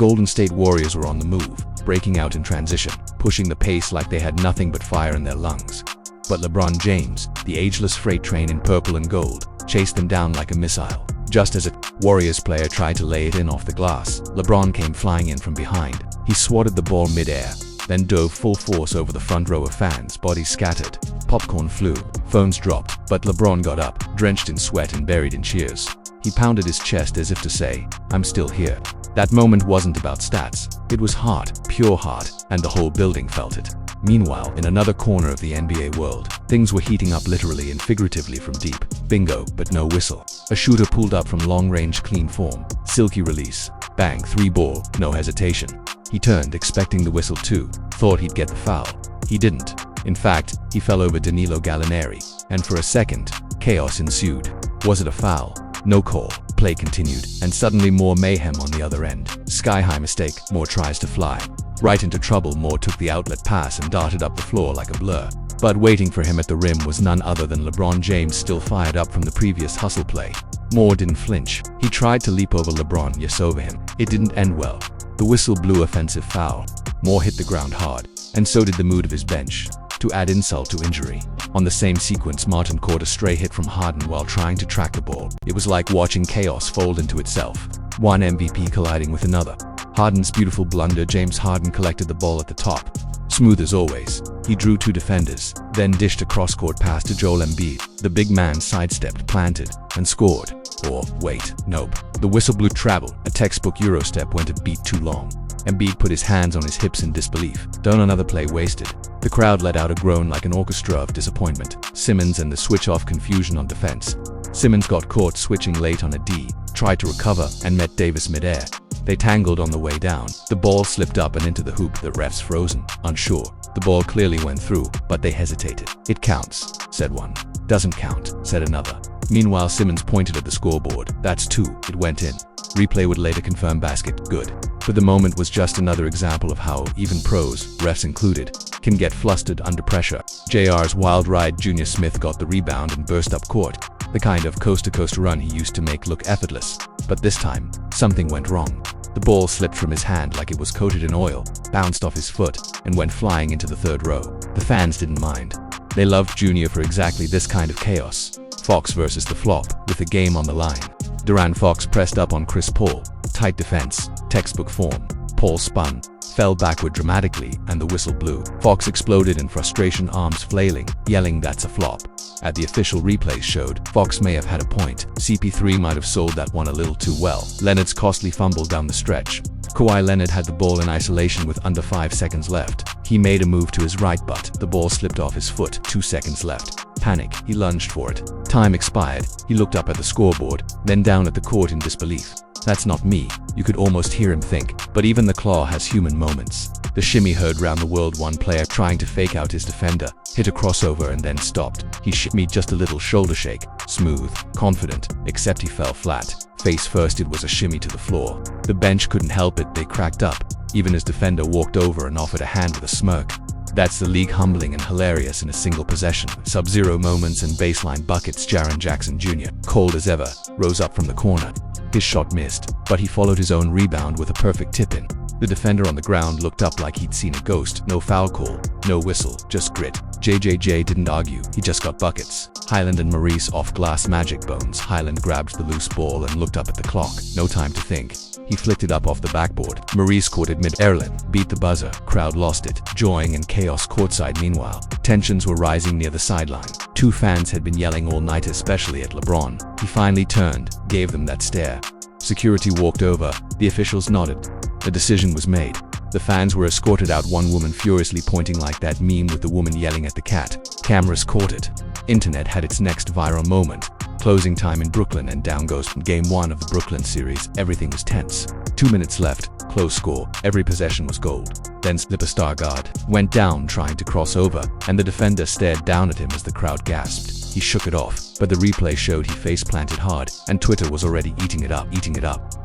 Golden State Warriors were on the move, breaking out in transition, pushing the pace like they had nothing but fire in their lungs. But LeBron James, the ageless freight train in purple and gold, chased them down like a missile. Just as a Warriors player tried to lay it in off the glass, LeBron came flying in from behind. He swatted the ball mid-air, then dove full force over the front row of fans. Bodies scattered, popcorn flew, phones dropped, but LeBron got up, drenched in sweat and buried in cheers. He pounded his chest as if to say, "I'm still here." That moment wasn't about stats. It was heart, pure heart, and the whole building felt it. Meanwhile, in another corner of the NBA world, things were heating up literally and figuratively from deep. Bingo, but no whistle. A shooter pulled up from long-range clean form. Silky release. Bang, 3-ball, no hesitation. He turned, expecting the whistle too. Thought he'd get the foul. He didn't. In fact, he fell over Danilo Gallinari. And for a second, chaos ensued. Was it a foul? No call. Play continued, and suddenly more mayhem on the other end. Sky-high mistake, more tries to fly. Right into trouble, Moore took the outlet pass and darted up the floor like a blur. But waiting for him at the rim was none other than LeBron James, still fired up from the previous hustle play. Moore didn't flinch. He tried to leap over LeBron, yes, over him. It didn't end well. The whistle blew offensive foul. Moore hit the ground hard, and so did the mood of his bench. To add insult to injury, on the same sequence, Martin caught a stray hit from Harden while trying to track the ball. It was like watching chaos fold into itself. One MVP colliding with another. Harden's beautiful blunder. James Harden collected the ball at the top. Smooth as always. He drew 2 defenders, then dished a cross-court pass to Joel Embiid. The big man sidestepped, planted, and scored. Or, wait, nope. The whistle blew travel. A textbook Eurostep went a beat too long. Embiid put his hands on his hips in disbelief. Done, another play wasted. The crowd let out a groan like an orchestra of disappointment. Simmons and the switch-off confusion on defense. Simmons got caught switching late on a D, tried to recover, and met Davis mid-air. They tangled on the way down. The ball slipped up and into the hoop. The refs frozen, unsure. The ball clearly went through, but they hesitated. "It counts," said one. "Doesn't count," said another. Meanwhile, Simmons pointed at the scoreboard. "That's 2. It went in." Replay would later confirm basket. Good. But the moment was just another example of how even pros, refs included, can get flustered under pressure. JR's wild ride. Junior Smith got the rebound and burst up court. The kind of coast-to-coast run he used to make look effortless. But this time, something went wrong. The ball slipped from his hand like it was coated in oil, bounced off his foot, and went flying into the third row. The fans didn't mind. They loved Junior for exactly this kind of chaos. Fox versus the flop, with the game on the line. Duran Fox pressed up on Chris Paul. Tight defense, textbook form. Paul spun, fell backward dramatically, and the whistle blew. Fox exploded in frustration, arms flailing, yelling, "That's a flop." As the official replays showed, Fox may have had a point. CP3 might have sold that one a little too well. Leonard's costly fumble down the stretch. Kawhi Leonard had the ball in isolation with under 5 seconds left. He made a move to his right, but the ball slipped off his foot. 2 seconds left. Panic. He lunged for it. Time expired. He looked up at the scoreboard, then down at the court in disbelief. "That's not me," you could almost hear him think. But even the claw has human moments. The shimmy heard round the world. One player trying to fake out his defender, hit a crossover and then stopped. He shimmied just a little, shoulder shake. Smooth, confident, except he fell flat. Face first. It was a shimmy to the floor. The bench couldn't help it. They cracked up. Even his defender walked over and offered a hand with a smirk. That's the league, humbling and hilarious in a single possession. Sub-zero moments and baseline buckets. Jaren Jackson Jr., cold as ever, rose up from the corner. His shot missed, but he followed his own rebound with a perfect tip-in. The defender on the ground looked up like he'd seen a ghost. No foul call, no whistle, just grit. JJJ didn't argue, he just got buckets. Highland and Maurice off glass, magic bones. Highland grabbed the loose ball and looked up at the clock. No time to think. He flicked it up off the backboard. Maurice caught it mid-air, beat the buzzer. Crowd lost it. Joying and chaos courtside. Meanwhile, tensions were rising near the sideline. 2 fans had been yelling all night, especially at LeBron. He finally turned, gave them that stare. Security walked over. The officials nodded. The decision was made. The fans were escorted out, one woman furiously pointing like that meme with the woman yelling at the cat. Cameras caught it. Internet had its next viral moment. Closing time in Brooklyn, and down goes Game 1 of the Brooklyn series. Everything was tense. 2 minutes left. Close score. Every possession was gold. Then Slipperstar guard went down trying to cross over, and the defender stared down at him as the crowd gasped. He shook it off, but the replay showed he face planted hard, and Twitter was already eating it up.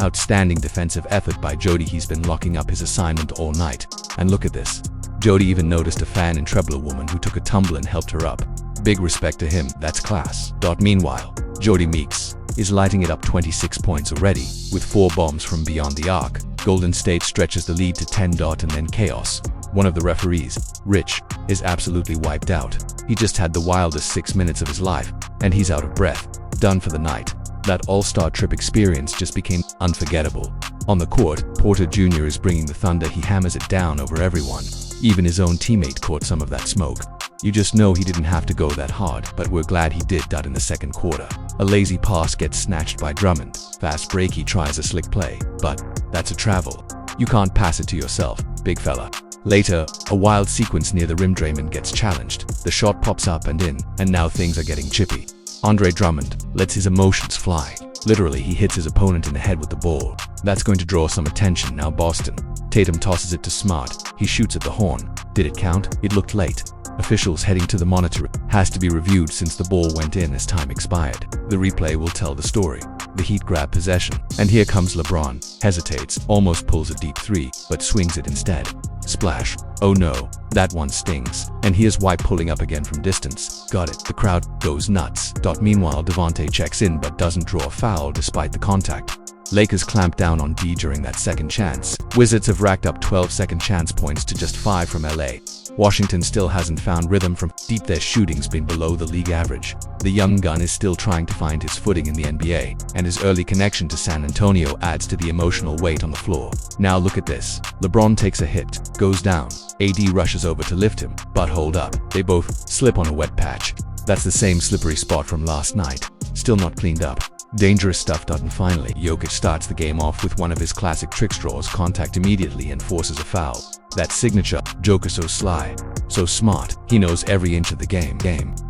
Outstanding defensive effort by Jody. He's been locking up his assignment all night. And look at this. Jody even noticed a fan in treble, a woman who took a tumble and helped her up. Big respect to him. That's class. Meanwhile, Jody Meeks is lighting it up. 26 points already, with 4 bombs from beyond the arc. Golden State stretches the lead to 10. And then chaos. One of the referees, Rich, is absolutely wiped out. He just had the wildest 6 minutes of his life, and he's out of breath. Done for the night. That all-star trip experience just became unforgettable. On the court, Porter Jr. is bringing the thunder. He hammers it down over everyone. Even his own teammate caught some of that smoke. You just know he didn't have to go that hard, but we're glad he did that in the second quarter. A lazy pass gets snatched by Drummond. Fast break, he tries a slick play, but that's a travel. You can't pass it to yourself, big fella. Later, a wild sequence near the rim. Draymond gets challenged. The shot pops up and in, and now things are getting chippy. Andre Drummond lets his emotions fly. Literally, he hits his opponent in the head with the ball. That's going to draw some attention now. Boston. Tatum tosses it to Smart. He shoots at the horn. Did it count? It looked late. Officials heading to the monitor. Has to be reviewed since the ball went in as time expired. The replay will tell the story. The Heat grab possession, and here comes LeBron. Hesitates, almost pulls a deep three, but swings it instead. Splash. Oh no, that one stings. And here's White pulling up again from distance. Got it. The crowd goes nuts. Meanwhile, Devontae checks in but doesn't draw a foul despite the contact. Lakers clamp down on D during that second chance. Wizards have racked up 12 second chance points to just 5 from LA. Washington still hasn't found rhythm from deep. Their shooting's been below the league average. The young gun is still trying to find his footing in the NBA, and his early connection to San Antonio adds to the emotional weight on the floor. Now look at this. LeBron takes a hit, goes down. AD rushes over to lift him, but hold up. They both slip on a wet patch. That's the same slippery spot from last night. Still not cleaned up. Dangerous stuff. And finally, Jokic starts the game off with one of his classic tricks. Draws contact immediately and forces a foul. That signature. Joker so sly, so smart. He knows every inch of the game.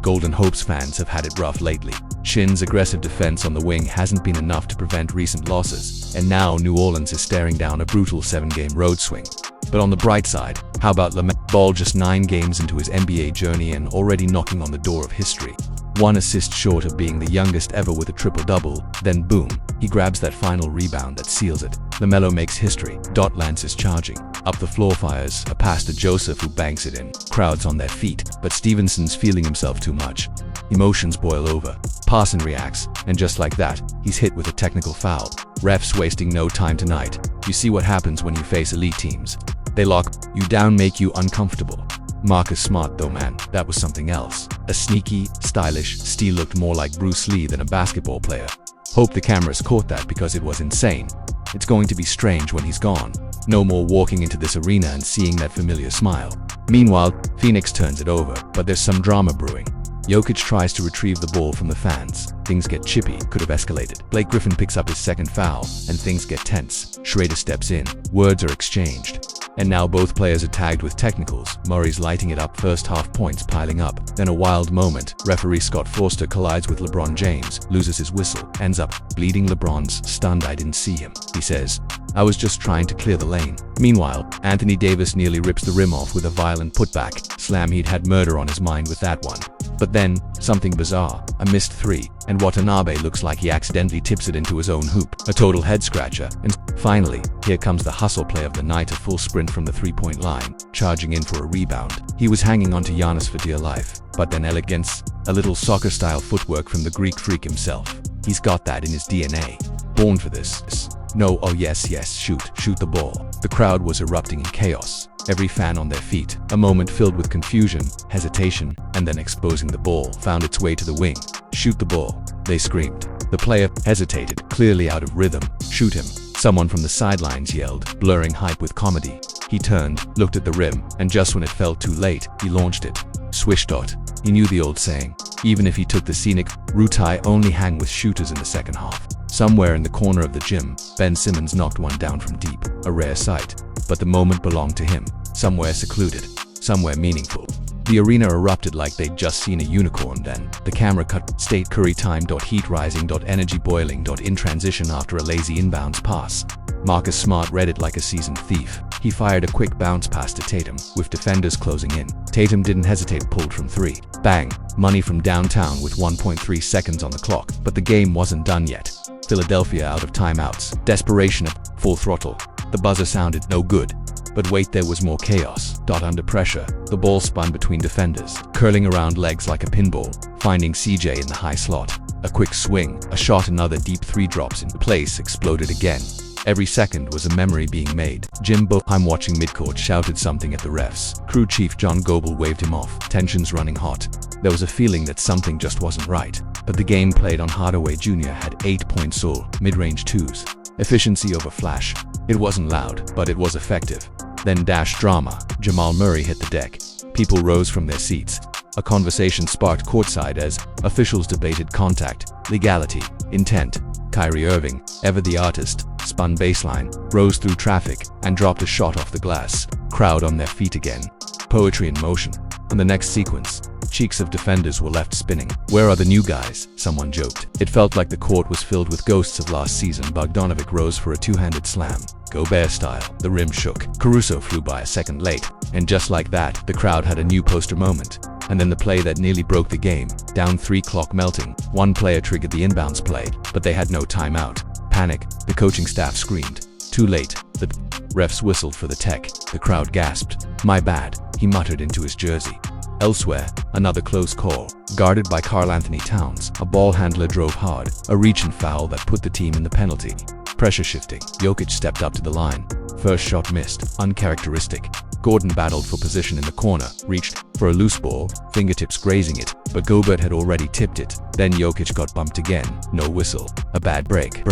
Golden Hopes fans have had it rough lately. Shin's aggressive defense on the wing hasn't been enough to prevent recent losses, and now New Orleans is staring down a brutal 7-game road swing. But on the bright side, how about LaMelo Ball, just 9 games into his NBA journey and already knocking on the door of history? 1 assist short of being the youngest ever with a triple-double, then boom, he grabs that final rebound that seals it. LaMelo makes history. Lance is charging. Up the floor fires, a pass to Joseph who banks it in. Crowds on their feet, but Stevenson's feeling himself too much. Emotions boil over. Parson reacts, and just like that, he's hit with a technical foul. Refs wasting no time tonight. You see what happens when you face elite teams. They lock you down, make you uncomfortable. Marcus Smart though, man, that was something else. A sneaky, stylish steal. Looked more like Bruce Lee than a basketball player. Hope the cameras caught that because it was insane. It's going to be strange when he's gone. No more walking into this arena and seeing that familiar smile. Meanwhile, Phoenix turns it over, but there's some drama brewing. Jokic tries to retrieve the ball from the fans. Things get chippy, could have escalated. Blake Griffin picks up his second foul, and things get tense. Schrader steps in. Words are exchanged. And now both players are tagged with technicals. Murray's lighting it up, first half points piling up. Then a wild moment. Referee Scott Forster collides with LeBron James, loses his whistle, ends up bleeding. LeBron's stunned. I didn't see him, he says. I was just trying to clear the lane. Meanwhile, Anthony Davis nearly rips the rim off with a violent putback. Slam, he'd had murder on his mind with that one. But then, something bizarre. A missed 3, and Watanabe looks like he accidentally tips it into his own hoop. A total head-scratcher. And finally, here comes the hustle play of the night, a full sprint from the 3-point line, charging in for a rebound. He was hanging on to Giannis for dear life, but then elegance, a little soccer-style footwork from the Greek freak himself. He's got that in his DNA. Born for this. No, oh yes, shoot the ball. The crowd was erupting in chaos. Every fan on their feet. A moment filled with confusion, hesitation, and then exposing the ball found its way to the wing. Shoot the ball, they screamed. The player hesitated, clearly out of rhythm. Shoot him, someone from the sidelines yelled, blurring hype with comedy. He turned, looked at the rim, and just when it felt too late, he launched it. Swish dot. He knew the old saying. Even if he took the scenic route, I only hang with shooters in the second half. Somewhere in the corner of the gym, Ben Simmons knocked one down from deep, a rare sight. But the moment belonged to him, somewhere secluded, somewhere meaningful. The arena erupted like they'd just seen a unicorn. Then the camera cut. State Curry time. Heat rising. Energy boiling. In transition after a lazy inbounds pass. Marcus Smart read it like a seasoned thief. He fired a quick bounce pass to Tatum, with defenders closing in. Tatum didn't hesitate, pulled from 3. Bang! Money from downtown with 1.3 seconds on the clock. But the game wasn't done yet. Philadelphia out of timeouts. Desperation at full throttle. The buzzer sounded no good. But wait, there was more chaos. Under pressure, the ball spun between defenders, curling around legs like a pinball, finding CJ in the high slot. A quick swing, a shot, another deep 3 drops in place, exploded again. Every second was a memory being made. Jim Boeheim, watching midcourt, shouted something at the refs. Crew chief John Goebel waved him off, tensions running hot. There was a feeling that something just wasn't right. But the game played on Hardaway Jr. had 8 points all, mid-range twos. Efficiency over flash. It wasn't loud, but it was effective. Then dash drama. Jamal Murray hit the deck. People rose from their seats. A conversation sparked courtside as officials debated contact, legality, intent. Kyrie Irving, ever the artist, spun baseline, rose through traffic, and dropped a shot off the glass. Crowd on their feet again. Poetry in motion. On the next sequence, cheeks of defenders were left spinning. "Where are the new guys?" someone joked. It felt like the court was filled with ghosts of last season. Bogdanovic rose for a two-handed slam. Gobert style. The rim shook. Caruso flew by a second late. And just like that, the crowd had a new poster moment. And then the play that nearly broke the game. Down 3, clock melting. One player triggered the inbounds play, but they had no timeout. Panic. The coaching staff screamed. Too late. The refs whistled for the tech. The crowd gasped. "My bad," he muttered into his jersey. Elsewhere, another close call. Guarded by Karl Anthony Towns, a ball handler drove hard, a reach-in foul that put the team in the penalty. Pressure shifting. Jokic stepped up to the line. First shot missed, uncharacteristic. Gordon battled for position in the corner, reached for a loose ball, fingertips grazing it, but Gobert had already tipped it. Then Jokic got bumped again. No whistle. A bad break.